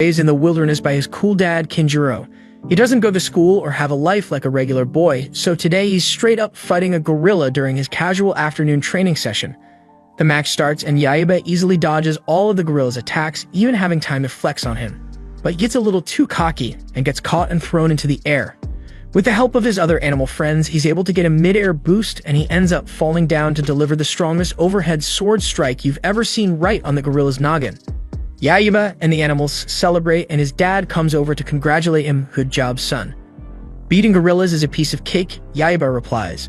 Raised in the wilderness by his cool dad, Kinjiro. He doesn't go to school or have a life like a regular boy, so today he's straight up fighting a gorilla during his casual afternoon training session. The match starts and Yaiba easily dodges all of the gorilla's attacks, even having time to flex on him. But he gets a little too cocky and gets caught and thrown into the air. With the help of his other animal friends, he's able to get a mid-air boost and he ends up falling down to deliver the strongest overhead sword strike you've ever seen right on the gorilla's noggin. Yaiba and the animals celebrate and his dad comes over to congratulate him. "Good job, son." "Beating gorillas is a piece of cake," Yaiba replies.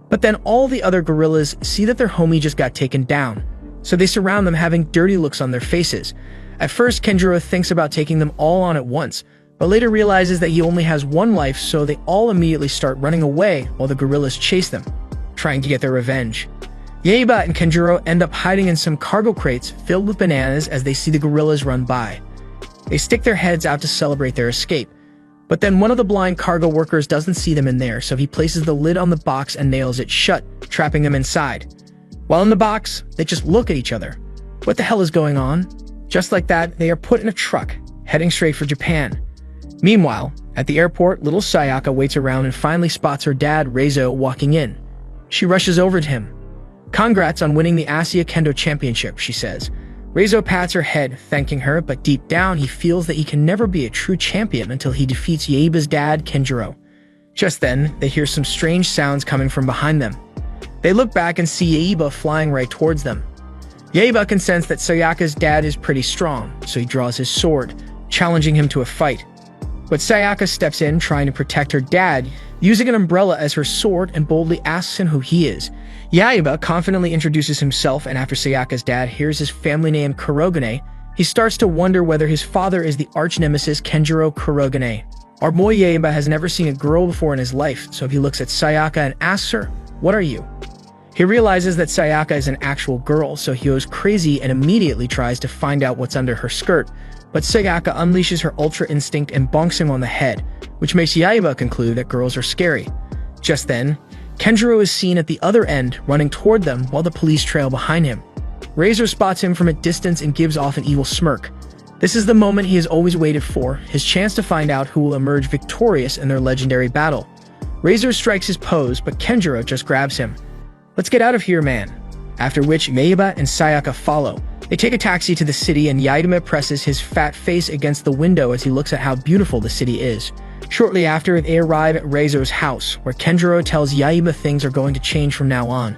But then all the other gorillas see that their homie just got taken down, so they surround them having dirty looks on their faces. At first, Kenjiro thinks about taking them all on at once, but later realizes that he only has one life, so they all immediately start running away while the gorillas chase them, trying to get their revenge. Yaiba and Kenjiro end up hiding in some cargo crates filled with bananas as they see the gorillas run by. They stick their heads out to celebrate their escape, but then one of the blind cargo workers doesn't see them in there, so he places the lid on the box and nails it shut, trapping them inside. While in the box, they just look at each other. What the hell is going on? Just like that, they are put in a truck, heading straight for Japan. Meanwhile, at the airport, little Sayaka waits around and finally spots her dad, Reizo, walking in. She rushes over to him. "Congrats on winning the Asia Kendo Championship," she says. Reizo pats her head, thanking her, but deep down he feels that he can never be a true champion until he defeats Yaiba's dad, Kenjiro. Just then, they hear some strange sounds coming from behind them. They look back and see Yaiba flying right towards them. Yaiba can sense that Sayaka's dad is pretty strong, so he draws his sword, challenging him to a fight. But Sayaka steps in, trying to protect her dad, using an umbrella as her sword, and boldly asks him who he is. Yaiba confidently introduces himself, and after Sayaka's dad hears his family name Kurogane, he starts to wonder whether his father is the arch-nemesis Kenjiro Kurogane. Our boy Yaiba has never seen a girl before in his life, so he looks at Sayaka and asks her, "What are you?" He realizes that Sayaka is an actual girl, so he goes crazy and immediately tries to find out what's under her skirt, but Sayaka unleashes her ultra instinct and bonks him on the head, which makes Yaiba conclude that girls are scary. Just then, Kenjiro is seen at the other end, running toward them while the police trail behind him. Razor spots him from a distance and gives off an evil smirk. This is the moment he has always waited for, his chance to find out who will emerge victorious in their legendary battle. Razor strikes his pose, but Kenjiro just grabs him. "Let's get out of here, man." After which, Yaiba and Sayaka follow. They take a taxi to the city and Yaiba presses his fat face against the window as he looks at how beautiful the city is. Shortly after, they arrive at Reizo's house, where Kenjiro tells Yaiba things are going to change from now on.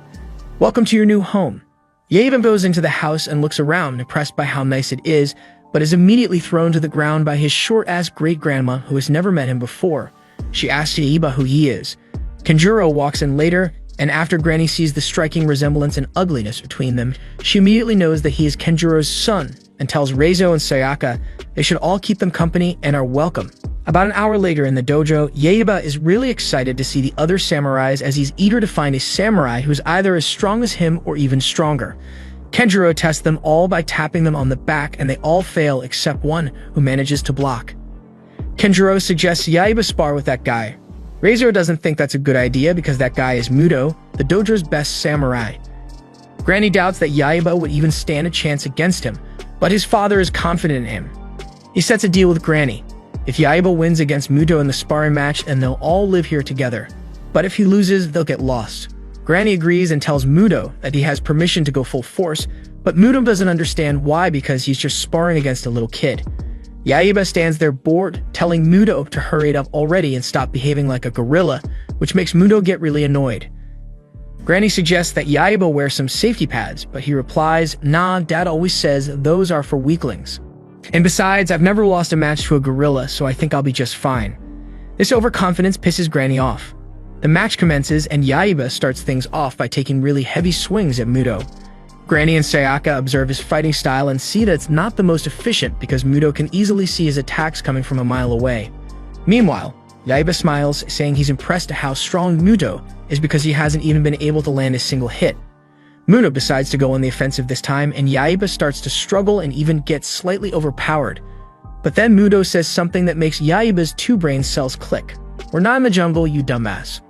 "Welcome to your new home." Yaiba goes into the house and looks around, impressed by how nice it is, but is immediately thrown to the ground by his short-ass great-grandma who has never met him before. She asks Yaiba who he is. Kenjiro walks in later, and after Granny sees the striking resemblance and ugliness between them, she immediately knows that he is Kenjiro's son and tells Reizo and Sayaka they should all keep them company and are welcome. About an hour later in the dojo, Yaiba is really excited to see the other samurais as he's eager to find a samurai who's either as strong as him or even stronger. Kenjiro tests them all by tapping them on the back and they all fail except one who manages to block. Kenjiro suggests Yaiba spar with that guy. Reizo doesn't think that's a good idea because that guy is Muto, the dojo's best samurai. Granny doubts that Yaiba would even stand a chance against him, but his father is confident in him. He sets a deal with Granny. If Yaiba wins against Muto in the sparring match, then they'll all live here together. But if he loses, they'll get lost. Granny agrees and tells Muto that he has permission to go full force, but Muto doesn't understand why because he's just sparring against a little kid. Yaiba stands there bored, telling Muto to hurry it up already and stop behaving like a gorilla, which makes Muto get really annoyed. Granny suggests that Yaiba wear some safety pads, but he replies, "Nah, Dad always says those are for weaklings. And besides, I've never lost a match to a gorilla, so I think I'll be just fine." This overconfidence pisses Granny off. The match commences and Yaiba starts things off by taking really heavy swings at Muto. Granny and Sayaka observe his fighting style and see that it's not the most efficient because Muto can easily see his attacks coming from a mile away. Meanwhile, Yaiba smiles, saying he's impressed at how strong Muto is because he hasn't even been able to land a single hit. Muto decides to go on the offensive this time and Yaiba starts to struggle and even gets slightly overpowered. But then Muto says something that makes Yaiba's two brain cells click. "We're not in the jungle, you dumbass."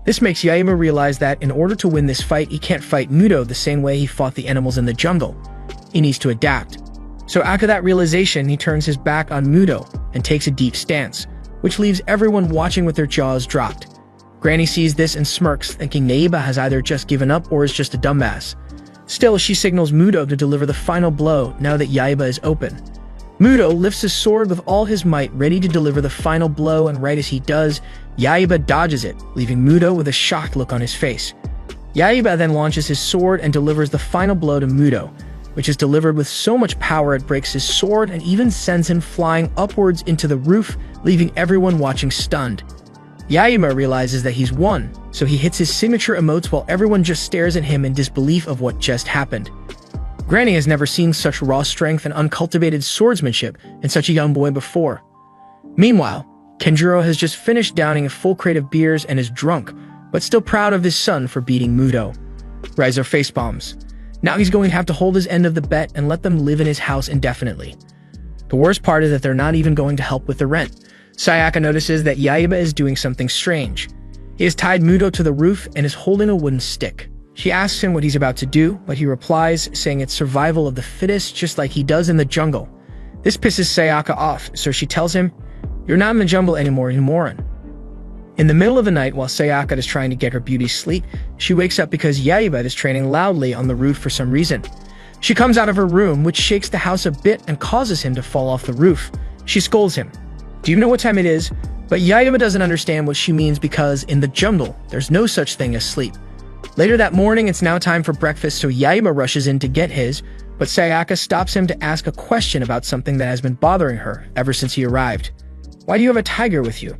This makes Yaiba realize that in order to win this fight, he can't fight Muto the same way he fought the animals in the jungle. He needs to adapt. So after that realization, he turns his back on Muto and takes a deep stance, which leaves everyone watching with their jaws dropped. Granny sees this and smirks, thinking Yaiba has either just given up or is just a dumbass. Still, she signals Muto to deliver the final blow now that Yaiba is open. Muto lifts his sword with all his might, ready to deliver the final blow, and right as he does, Yaiba dodges it, leaving Muto with a shocked look on his face. Yaiba then launches his sword and delivers the final blow to Muto, which is delivered with so much power it breaks his sword and even sends him flying upwards into the roof, leaving everyone watching stunned. Yaiba realizes that he's won, so he hits his signature emotes while everyone just stares at him in disbelief of what just happened. Granny has never seen such raw strength and uncultivated swordsmanship in such a young boy before. Meanwhile, Kenjiro has just finished downing a full crate of beers and is drunk, but still proud of his son for beating Muto. Reizo facepalms. Now he's going to have to hold his end of the bet and let them live in his house indefinitely. The worst part is that they're not even going to help with the rent. Sayaka notices that Yaiba is doing something strange. He has tied Muto to the roof and is holding a wooden stick. She asks him what he's about to do, but he replies, saying it's survival of the fittest, just like he does in the jungle. This pisses Sayaka off, so she tells him, "You're not in the jungle anymore, you moron." In the middle of the night, while Sayaka is trying to get her beauty sleep, she wakes up because Yaiba is training loudly on the roof for some reason. She comes out of her room, which shakes the house a bit and causes him to fall off the roof. She scolds him. "Do you know what time it is?" But Yaiba doesn't understand what she means because in the jungle, there's no such thing as sleep. Later that morning, it's now time for breakfast, so Yaiba rushes in to get his, but Sayaka stops him to ask a question about something that has been bothering her ever since he arrived. "Why do you have a tiger with you?"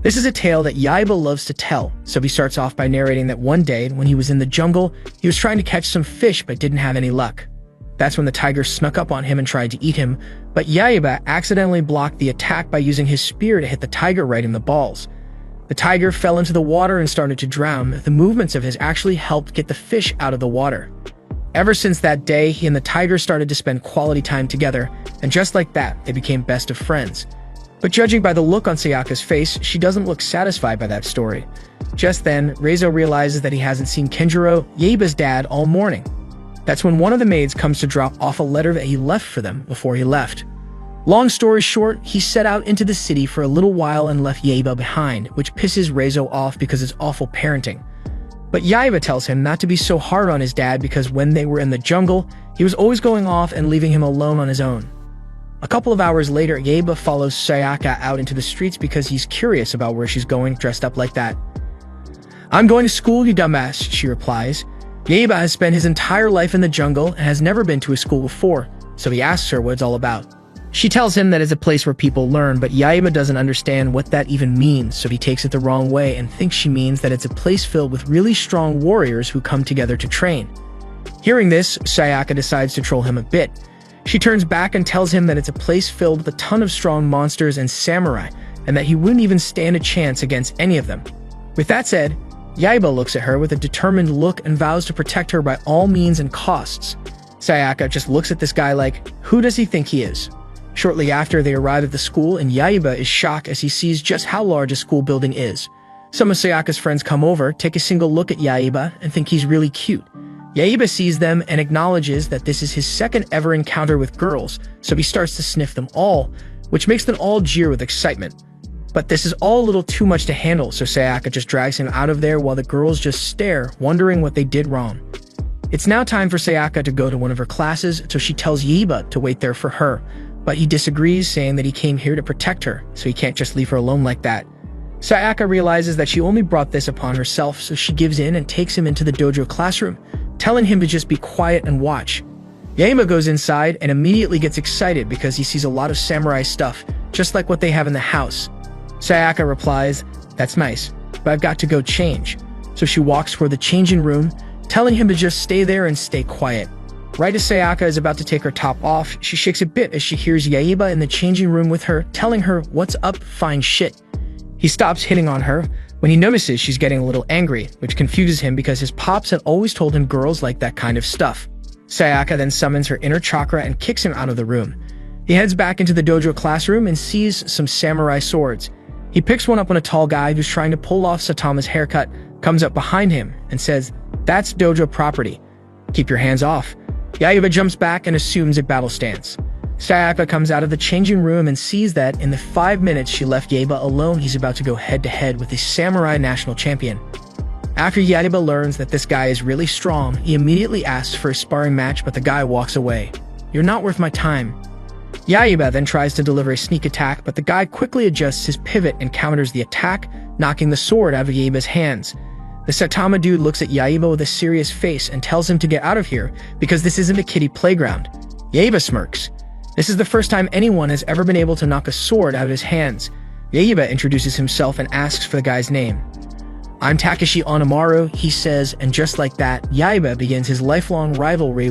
This is a tale that Yaiba loves to tell, so he starts off by narrating that one day, when he was in the jungle, he was trying to catch some fish but didn't have any luck. That's when the tiger snuck up on him and tried to eat him, but Yaiba accidentally blocked the attack by using his spear to hit the tiger right in the balls. The tiger fell into the water and started to drown. The movements of his actually helped get the fish out of the water. Ever since that day, he and the tiger started to spend quality time together, and just like that, they became best of friends. But judging by the look on Sayaka's face, she doesn't look satisfied by that story. Just then, Reizo realizes that he hasn't seen Kenjiro, Yaiba's dad, all morning. That's when one of the maids comes to drop off a letter that he left for them before he left. Long story short, he set out into the city for a little while and left Yaiba behind, which pisses Reizo off because it's awful parenting. But Yaiba tells him not to be so hard on his dad because when they were in the jungle, he was always going off and leaving him alone on his own. A couple of hours later, Yaiba follows Sayaka out into the streets because he's curious about where she's going dressed up like that. "I'm going to school, you dumbass," she replies. Yaiba has spent his entire life in the jungle and has never been to a school before, so he asks her what it's all about. She tells him that it's a place where people learn, but Yaiba doesn't understand what that even means, so he takes it the wrong way and thinks she means that it's a place filled with really strong warriors who come together to train. Hearing this, Sayaka decides to troll him a bit. She turns back and tells him that it's a place filled with a ton of strong monsters and samurai, and that he wouldn't even stand a chance against any of them. With that said, Yaiba looks at her with a determined look and vows to protect her by all means and costs. Sayaka just looks at this guy like, who does he think he is? Shortly after, they arrive at the school, and Yaiba is shocked as he sees just how large a school building is. Some of Sayaka's friends come over, take a single look at Yaiba, and think he's really cute. Yaiba sees them and acknowledges that this is his second ever encounter with girls, so he starts to sniff them all, which makes them all jeer with excitement. But this is all a little too much to handle, so Sayaka just drags him out of there while the girls just stare, wondering what they did wrong. It's now time for Sayaka to go to one of her classes, so she tells Yaiba to wait there for her, but he disagrees, saying that he came here to protect her, so he can't just leave her alone like that. Sayaka realizes that she only brought this upon herself, so she gives in and takes him into the dojo classroom, telling him to just be quiet and watch. Yaiba goes inside and immediately gets excited because he sees a lot of samurai stuff, just like what they have in the house. Sayaka replies, "That's nice, but I've got to go change." So she walks toward the changing room, telling him to just stay there and stay quiet. Right as Sayaka is about to take her top off, she shakes a bit as she hears Yaiba in the changing room with her, telling her, "What's up, fine shit?" He stops hitting on her when he notices she's getting a little angry, which confuses him because his pops had always told him girls like that kind of stuff. Sayaka then summons her inner chakra and kicks him out of the room. He heads back into the dojo classroom and sees some samurai swords. He picks one up on a tall guy who's trying to pull off Satama's haircut, comes up behind him, and says, "That's dojo property. Keep your hands off." Yaiba jumps back and assumes a battle stance. Sayaka comes out of the changing room and sees that in the 5 minutes she left Yaiba alone, he's about to go head-to-head with the samurai national champion. After Yaiba learns that this guy is really strong, he immediately asks for a sparring match, but the guy walks away. "You're not worth my time." Yaiba then tries to deliver a sneak attack, but the guy quickly adjusts his pivot and counters the attack, knocking the sword out of Yaiba's hands. The Saitama dude looks at Yaiba with a serious face and tells him to get out of here because this isn't a kiddie playground. Yaiba smirks. This is the first time anyone has ever been able to knock a sword out of his hands. Yaiba introduces himself and asks for the guy's name. "I'm Takeshi Onamaru," he says, and just like that, Yaiba begins his lifelong rivalry